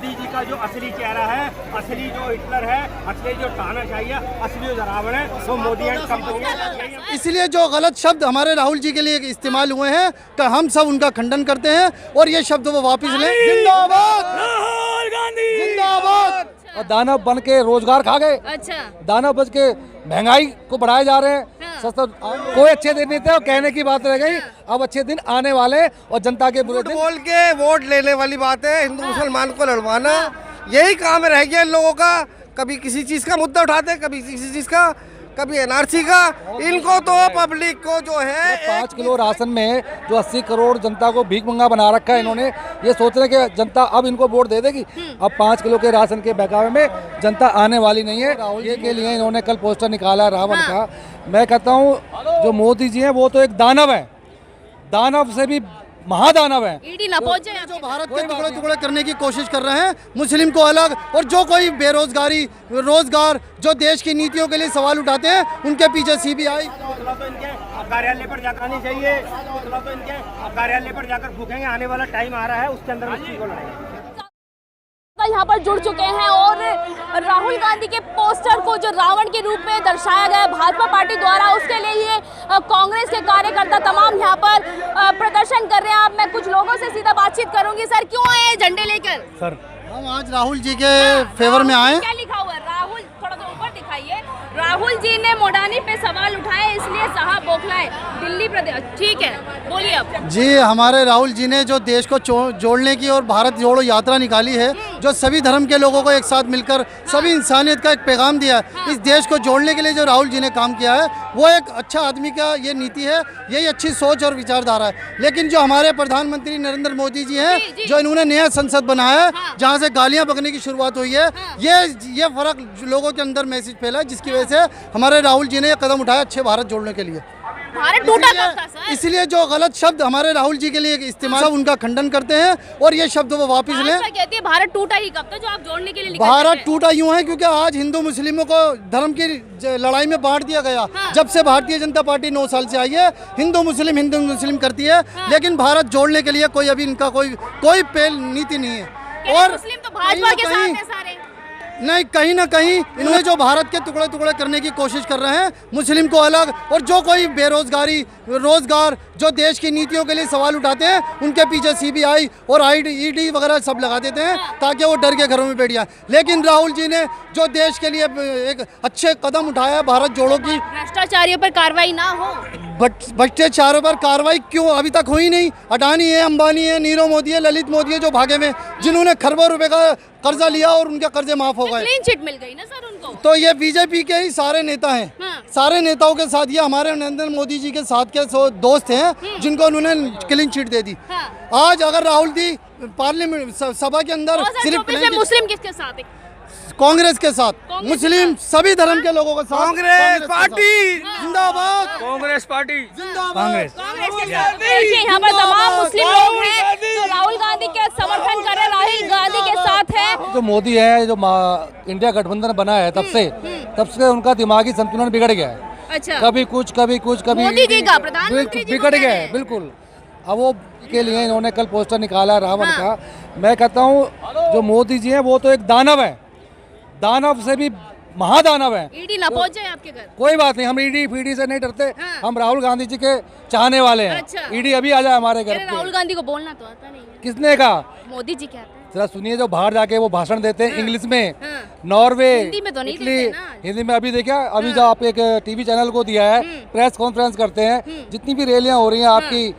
मोदी जी का जो असली चेहरा है, असली जो हिटलर है, असली जो तानाशाही है, असली जो रावण है, वो मोदी एंड कंपनी। इसलिए जो गलत शब्द हमारे राहुल जी के लिए इस्तेमाल हुए हैं कि हम सब उनका खंडन करते हैं और ये शब्द वो वापस लें। जिंदाबाद राहुल गांधी, जिंदाबाद। और दानव बन के रोजगार खा गए। अच्छा, दानव बन के महंगाई को बढ़ाए जा रहे हैं। सस्ता कोई अच्छे दिन नहीं थे और कहने की बात रह गई। अब अच्छे दिन आने वाले और जनता के बुरे दिन। बोल के वोट लेने वाली बात है, हिंदू मुसलमान को लड़वाना, यही काम रह गया इन लोगों का। कभी किसी चीज का मुद्दा उठाते, कभी किसी चीज का, कभी एनआरसी का। इनको तो पब्लिक को जो है 5 किलो राशन में जो 80 करोड़ जनता को भीख मंगा बना रखा है इन्होंने, ये सोच रहे हैं कि जनता अब इनको वोट दे देगी। अब 5 किलो के राशन के बहकावे में जनता आने वाली नहीं है। ये के लिए इन्होंने कल पोस्टर निकाला रावण का। मैं कहता हूँ जो मोदी जी हैं वो तो एक दानव है, दानव से भी महादानव है। ईडी ना पहुंचे जो भारत के टुकड़े टुकड़े करने की कोशिश कर रहे हैं, मुस्लिम को अलग, और जो कोई बेरोजगारी रोजगार जो देश की नीतियों के लिए सवाल उठाते हैं उनके पीछे सीबीआई। तो इनके कार्यालय पर जाकर नहीं चाहिए, तो इनके कार्यालय पर जाकर भूखेंगे। आने वाला टाइम आ रहा है, उसके अंदर इस चीज को लड़ाएंगे। यहाँ पर जुड़ चुके हैं और राहुल गांधी के पोस्टर को जो रावण के रूप में दर्शाया गया भाजपा पार्टी द्वारा, उसके लिए ये कांग्रेस के कार्यकर्ता तमाम यहाँ पर प्रदर्शन कर रहे हैं। अब मैं कुछ लोगों से सीधा बातचीत करूंगी। सर, क्यों आए हैं झंडे लेकर? सर, हम आज राहुल जी के फेवर में आए। क्या लिखा हुआ है? राहुल, थोड़ा सा ऊपर दिखाइए। राहुल जी ने मोडानी पे सवाल उठाए, इसलिए साहब बौखलाए। दिल्ली प्रदेश, ठीक है, बोलिए अब। जी, हमारे राहुल जी ने जो देश को जोड़ने की और भारत जोड़ो यात्रा निकाली है, जो सभी धर्म के लोगों को एक साथ मिलकर सभी इंसानियत का एक पैगाम दिया है, इस देश को जोड़ने के लिए जो राहुल जी ने काम किया है, वो एक अच्छा आदमी का ये नीति है, यही अच्छी सोच और विचारधारा है। लेकिन जो हमारे प्रधानमंत्री नरेंद्र मोदी जी हैं, जो इन्होंने नया संसद बनाया है, जहाँ से गालियाँ बकने की शुरुआत हुई है, ये फर्क लोगों के अंदर मैसेज फैला है, जिसकी वजह से हमारे राहुल जी ने ये कदम उठाया अच्छे भारत जोड़ने के लिए। भारत टूटा कब था सर? इसलिए जो गलत शब्द हमारे राहुल जी के लिए इस्तेमाल, सब उनका खंडन करते हैं और ये शब्द वो वापस लें। कहती है भारत टूटा ही कब था, जो आप जोड़ने के लिए भारत टूटा यूं है क्योंकि आज हिंदू मुस्लिमों को धर्म की लड़ाई में बांट दिया गया। जब से भारतीय जनता पार्टी 9 साल से आई है, हिंदू मुस्लिम करती है, लेकिन भारत जोड़ने के लिए कोई अभी इनका कोई पहल नीति नहीं है। और मुस्लिम तो भाजपा के साथ है सारे। नहीं, कहीं ना कहीं इन्होंने जो भारत के टुकड़े टुकड़े करने की कोशिश कर रहे हैं, मुस्लिम को अलग, और जो कोई बेरोजगारी रोजगार जो देश की नीतियों के लिए सवाल उठाते हैं उनके पीछे सीबीआई और ईडी वगैरह सब लगा देते हैं ताकि वो डर के घरों में बैठ जाए। लेकिन राहुल जी ने जो देश के लिए एक अच्छे कदम उठाया भारत जोड़ो की, भ्रष्टाचारियों पर कार्रवाई ना हो। भ्रष्टाचारों पर कार्रवाई क्यों अभी तक हुई नहीं? अडानी है, अंबानी है, नीरव मोदी है, ललित मोदी है, जो भागे में, जिन्होंने खरबों रुपए का कर्जा लिया और उनके कर्जे माफ हो गए। क्लीन चिट मिल गई ना सर उनको। तो ये बीजेपी के ही सारे नेता हैं। सारे नेताओं के साथ ये हमारे नरेंद्र मोदी जी के साथ के दोस्त हैं जिनको उन्होंने क्लीन चिट दे दी। आज अगर राहुल जी पार्लियामेंट सभा के अंदर सिर्फ मुस्लिम किसके साथ है? कांग्रेस के साथ, मुस्लिम सभी धर्म के लोगों के साथ। कांग्रेस पार्टी जिंदाबाद, कांग्रेस पार्टी जिंदाबाद। देखिए यहाँ पर तमाम मुस्लिम लोग हैं जो राहुल गांधी के समर्थन कर रहे हैं, राहुल गांधी के साथ है। जो मोदी है, जो इंडिया गठबंधन बना है, तब से उनका दिमागी संतुलन बिगड़ गया है। अच्छा, कभी कुछ कभी मोदी जी का प्रधानमंत्री बिगड़ गया है बिल्कुल। अब वो के लिए इन्होंने कल पोस्टर निकाला रावण का। मैं कहता हूँ जो मोदी जी हैं वो तो एक दानव है, दानव से भी महादानव है। ईडी ना पहुंचे आपके घर? कोई बात नहीं, हम ईडी फीडी से नहीं डरते। हम राहुल गांधी जी के चाहने वाले हैं। अच्छा। ईडी अभी आ जाए हमारे घर। राहुल गांधी को बोलना तो आता नहीं है। किसने कहा? मोदी जी कहते हैं। जरा सुनिए, जो बाहर जाके वो भाषण देते हैं इंग्लिश में, नॉर्वे, हिंदी में तो नहीं इटली, देते ना। हिंदी में अभी देखा, अभी जो आप एक टीवी चैनल को दिया है, प्रेस कॉन्फ्रेंस करते हैं, जितनी भी रैलियां हो रही हैं आपकी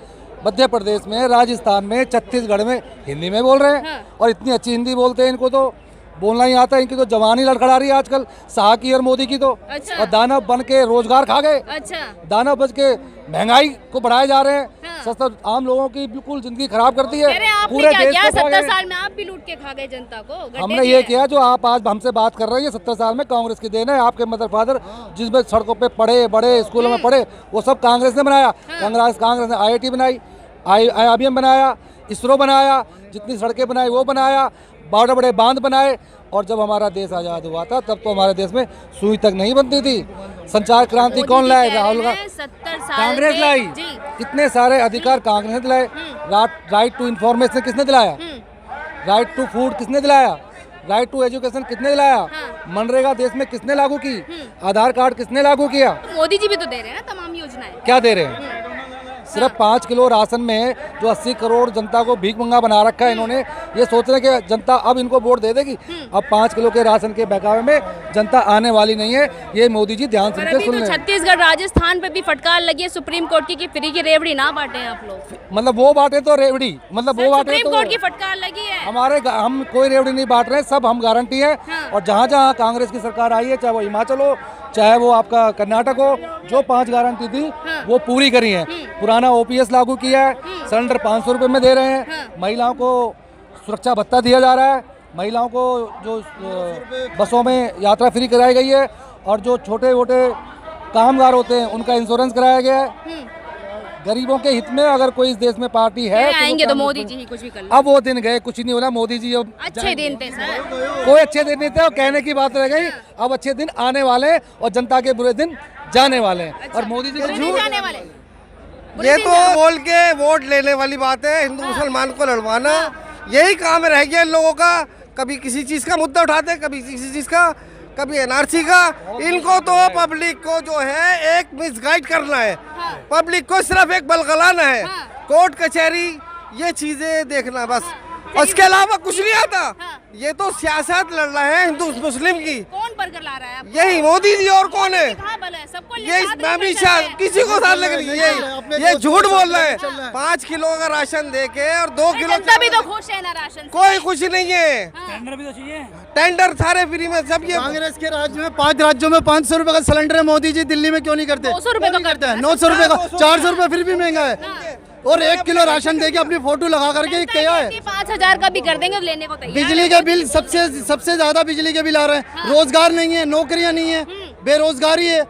मध्य प्रदेश में, राजस्थान में, छत्तीसगढ़ में, हिंदी में बोल रहे हैं। और इतनी अच्छी हिंदी बोलते हैं, इनको तो बोलना ही आता है। इनकी तो जवानी लड़खड़ा रही है आजकल, शाह की और मोदी की तो। अच्छा। और दानव बन के रोजगार खा गए। अच्छा, दानव बन के महंगाई को बढ़ाए जा रहे हैं। सस्ता आम लोगों की बिल्कुल जिंदगी खराब करती है। पूरे देश को 70 साल में आप भी लूट के खा गए जनता को। हमने ये किया जो आप आज हमसे बात कर रहे हैं, 70 साल में कांग्रेस की देन है। आपके मदर फादर जिसमें सड़कों पे पढ़े, बड़े स्कूलों में पढ़े, वो सब कांग्रेस ने बनाया। कांग्रेस ने IIT बनाई, IBM बनाया, इसरो बनाया, जितनी सड़कें बनाई वो बनाया, बड़े बड़े बांध बनाए। और जब हमारा देश आज़ाद हुआ था तब तो हमारे देश में सुई तक नहीं बनती थी। संचार क्रांति कौन लाए? राहुल गांधी, 70 साल कांग्रेस लाई। कितने सारे अधिकार कांग्रेस ने दिलाए। राइट टू इन्फॉर्मेशन किसने दिलाया? राइट टू फूड किसने दिलाया, राइट टू एजुकेशन किसने दिलाया, मनरेगा देश में किसने लागू की, आधार कार्ड किसने लागू किया, मोदी जी भी तो दे रहे हैं ना तमाम योजनाएं। क्या दे रहे हैं? सिर्फ 5 किलो राशन में जो 80 करोड़ जनता को भीख मंगा बना रखा है इन्होंने, ये सोच रहे हैं कि जनता अब इनको वोट दे देगी। अब 5 किलो के राशन के बहकावे में जनता आने वाली नहीं है, ये मोदी जी ध्यान से सुन लें। छत्तीसगढ़ राजस्थान पे भी फटकार लगी है सुप्रीम कोर्ट की कि फ्री की रेवड़ी ना बांटे आप लोग। मतलब वो बांटे तो रेवड़ी, मतलब वो बांटे सुप्रीम तो कोर्ट की फटकार लगी है। हम कोई रेवड़ी नहीं बांट रहे हैं, सब हम गारंटी है। और जहाँ जहाँ कांग्रेस की सरकार आई है, चाहे वो हिमाचल हो चाहे वो आपका कर्नाटक हो, जो 5 गारंटी थी वो पूरी करी है। पुराना ओपीएस लागू किया है, सिलेंडर 500 रुपये में दे रहे हैं, महिलाओं को सुरक्षा भत्ता दिया जा रहा है, महिलाओं को जो बसों में यात्रा फ्री कराई गई है, और जो छोटे मोटे कामगार होते हैं उनका इंश्योरेंस कराया गया है। गरीबों के हित में अगर कोई इस देश में पार्टी है आएंगे तो मोदी जी ही कुछ भी कर लें। अब वो दिन गए, कुछ नहीं होला। मोदी जी अब अच्छे दिन थे सर, कोई अच्छे दिन नहीं थे, और कहने की बात रह गई। अब अच्छे दिन आने वाले और जनता के बुरे दिन जाने वाले हैं। और मोदी जी बुरे दिन जाने वाले। ये तो बोल के वोट लेने वाली बात है, हिंदू मुसलमान को लड़वाना, यही काम रह गया इन लोगों का। कभी किसी चीज़ का मुद्दा उठाते, कभी किसी चीज़ का, कभी एनआरसी का। इनको तो पब्लिक को जो है एक मिसगाइड करना है, पब्लिक को सिर्फ एक बलगलाना है, कोर्ट कचहरी ये चीजें देखना बस, उसके अलावा कुछ नहीं आता। ये तो सियासत लड़ रहा है हिंदू मुस्लिम की। कौन बरकर ला रहा है आपको? यही मोदी जी, और कौन है? कहाँ बल है? सबको ये हमेशा किसी को साथ लग रही है, ये झूठ बोल रहा है। 5 किलो का राशन दे के और 2 किलो, जनता भी तो खुश है ना राशन से। कोई खुश नहीं है। टेंडर भी तो चाहिए, टेंडर सारे फ्री में सब। ये कांग्रेस के राज्य में 5 राज्यों में 500 रुपए का सिलेंडर है, मोदी जी दिल्ली में क्यों नहीं करते? 200 रुपए तो करते हैं, 900 रुपए का, 400 रुपए फिर भी महंगा है। और 1 किलो राशन देके अपनी फोटो लगा करके क्या है? 5,000 का भी कर देंगे लेने को तैयार। बिजली के बिल सबसे ज्यादा बिजली के बिल आ रहे हैं। रोजगार नहीं है, नौकरियां नहीं है, बेरोजगारी है,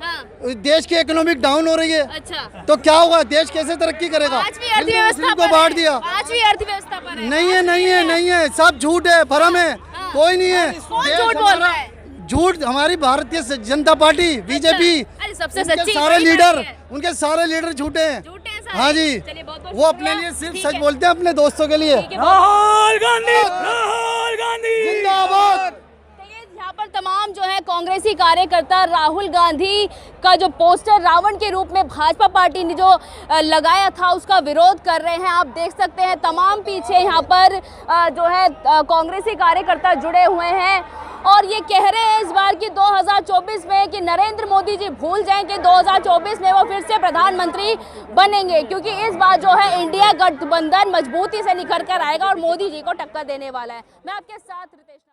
देश की इकोनॉमिक डाउन हो रही है। अच्छा, तो क्या होगा? देश कैसे तरक्की करेगा? पांचवी अर्थव्यवस्था को बांट दिया। पांचवी अर्थव्यवस्था पर है। नहीं है, सब झूठ है, भरम है, कोई नहीं है। कौन झूठ बोल रहा है? झूठ हमारी भारतीय जनता पार्टी बीजेपी, अरे सबसे उनके सच्ची सारे वही लीडर, पार्टी है। उनके सारे लीडर झूठे हैं। झूठे हैं सारे। हाँ जी, चलिए, बहुत-बहुत वो अपने शुक्रिया। लिए सिर्फ ठीक सच है। बोलते हैं, अपने दोस्तों के लिए। ठीक है, बहुत- राहुल गांधी, राहुल गांधी जिंदाबाद। यहाँ पर तमाम जो है कांग्रेसी कार्यकर्ता राहुल गांधी का जो पोस्टर रावण के रूप में भाजपा पार्टी ने जो लगाया था उसका विरोध कर रहे हैं। आप देख सकते हैं तमाम पीछे यहाँ पर जो है कांग्रेसी कार्यकर्ता जुड़े हुए हैं और ये कह रहे हैं इस बार की 2024 में कि नरेंद्र मोदी जी भूल जाएं कि 2024 में वो फिर से प्रधानमंत्री बनेंगे, क्योंकि इस बार जो है इंडिया गठबंधन मजबूती से निखर कर आएगा और मोदी जी को टक्कर देने वाला है। मैं आपके साथ रितेश